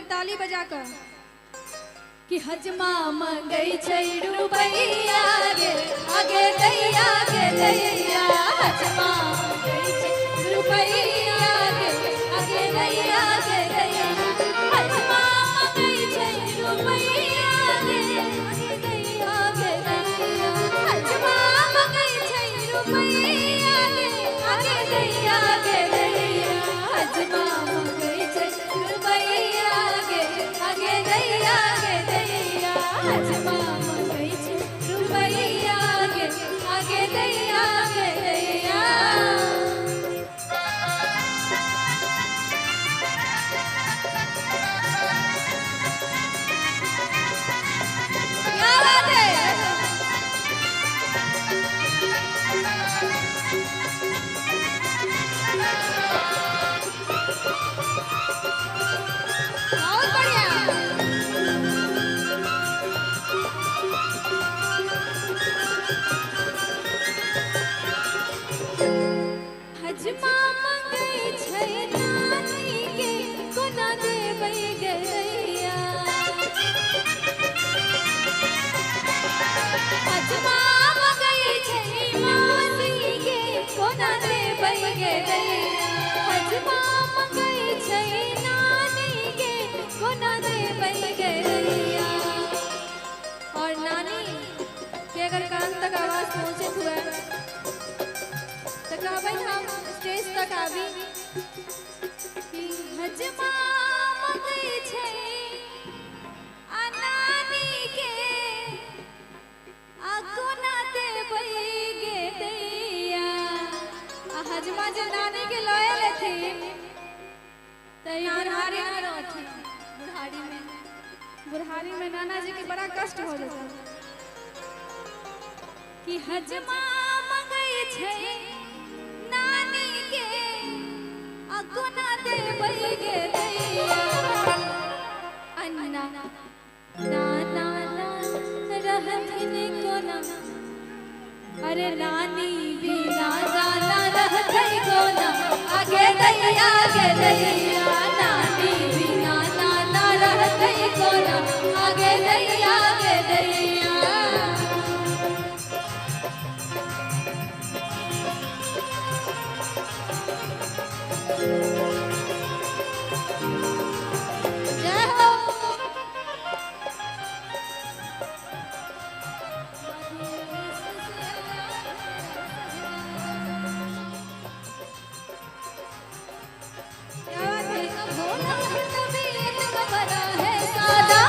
ताली बजाकर कि हजमा मंगई छै रुपैया गे आगे दैया गे दैया हजमा मंगई छै रुपैया गे आगे दैया गे दैया हजमा मंगई छै रुपैया गे आगे दैया गे दैया हजमा मंगई छै रुपैया गे आगे दैया गे दैया हजमा मंगई छै रुपैया गे आगे दैया गे दैया हजमा मंगई छै रुपैया गे आगे दैया गे दैया। क्या बात है। बहुत बढ़िया। हजमा मंगई छै नानी के कोना देबै गैया हजमा मंगई छै मासी के कोना देबै गैया हजमा मंगई छै नानी के कोना देबै गैया। और नानी के अगर कान तक आवाज पहुंचे हुआ तो कहबै हम स्टेज तक आबी कि हजमा मंगई छै आ नानी के आ कोना देबै गे दैया। आ हजमा जे नानी के लए लेथिन तो बुढ़ारी में रहथिन बुढ़ारी में नाना जी के बड़ा कष्ट हो जाता कि हजमा मंगई छै नानी के आ कोना देबै गे दैया अन्ना नाना रहथिन कोना अरे नानी बिना नाना रहतै कोना आगे दैया गे दैया नानी बिना नाना रहतै कोना आगे दैया गे दैया। जय हो। क्या बात है। भोला तबीयत का बड़ा है सादा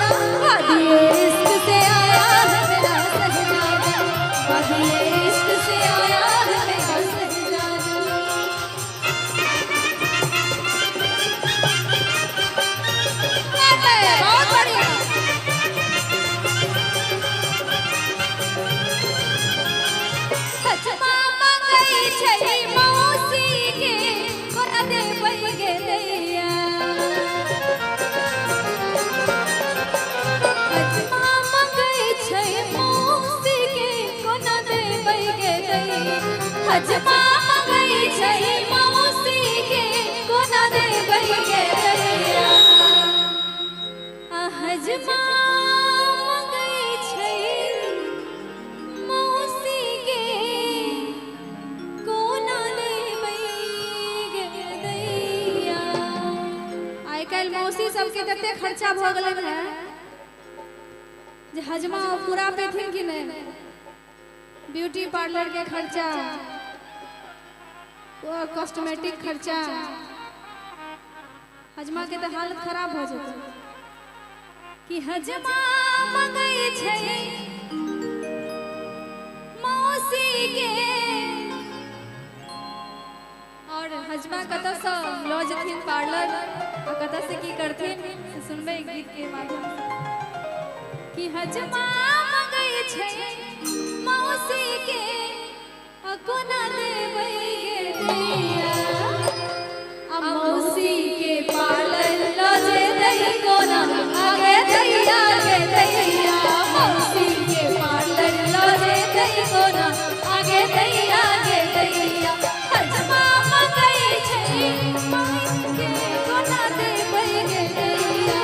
वादिए इश्क से आया है मेरा सहजादा वादिए इश्क से आया है मेरा सहजादा। बहुत बढ़िया। हजमा मंगई छै मौसी के कोना देबै गे दैया हजमा मंगई छै मौसी के कोना देबै गे दैया हजमा मंगई छै मौसी के कोना देबै गे दैया हजमा मंगई छै मौसी के कोना देबै गे दैया। आइ काल्हि मौसी सबके तते खर्चा भऽ गेलै है जे हजमा पूरा पेथिन कि नहीं। ब्यूटी पार्लर के खर्चा वो कॉस्मेटिक खर्चा हजमा के तो हालत खराब हो जाता कि हजमा मंगई छै मौसी के और हजमा कतऽ से लऽ जेथिन पार्लर आ कतऽ से की करथिन से सुनबै गीत के माध्यम से कि हजमा मंगई छै मौसी के आ कोना देबै गे दैया आ मौसी के पार्लर लऽ जेतै कोना आगे दैया गे दैया मौसी के पार्लर लऽ जेतै कोना आगे दैया गे दैया हजमा मंगई छै मौसी के कोना देबै गे दैया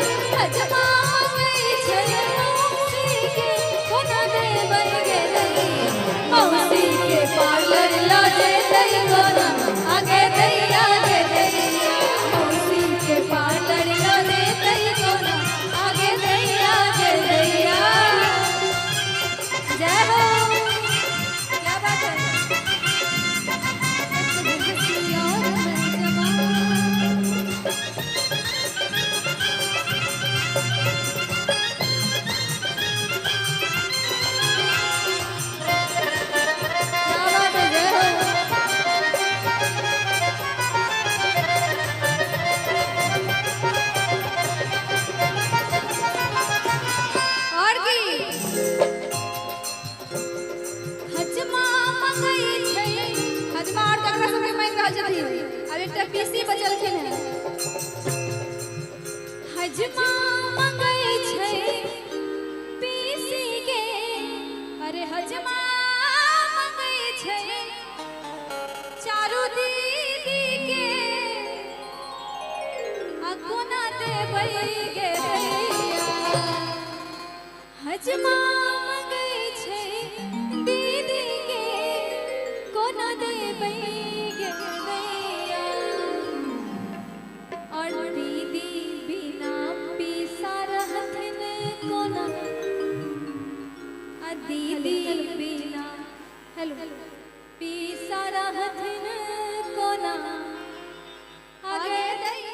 हजमा मंगई छै पीसी के, अरे हजमा मंगई छै चारू दीदी के, आ कोना देबै गे दैया। हजमा मंगई छै दीदी के, कोना देबै गे दैया। और दीदी बिना पीसा रहथिन कोना, आ दीदी बिना हेलो पीसा रहथिन कोना, आगे दैया।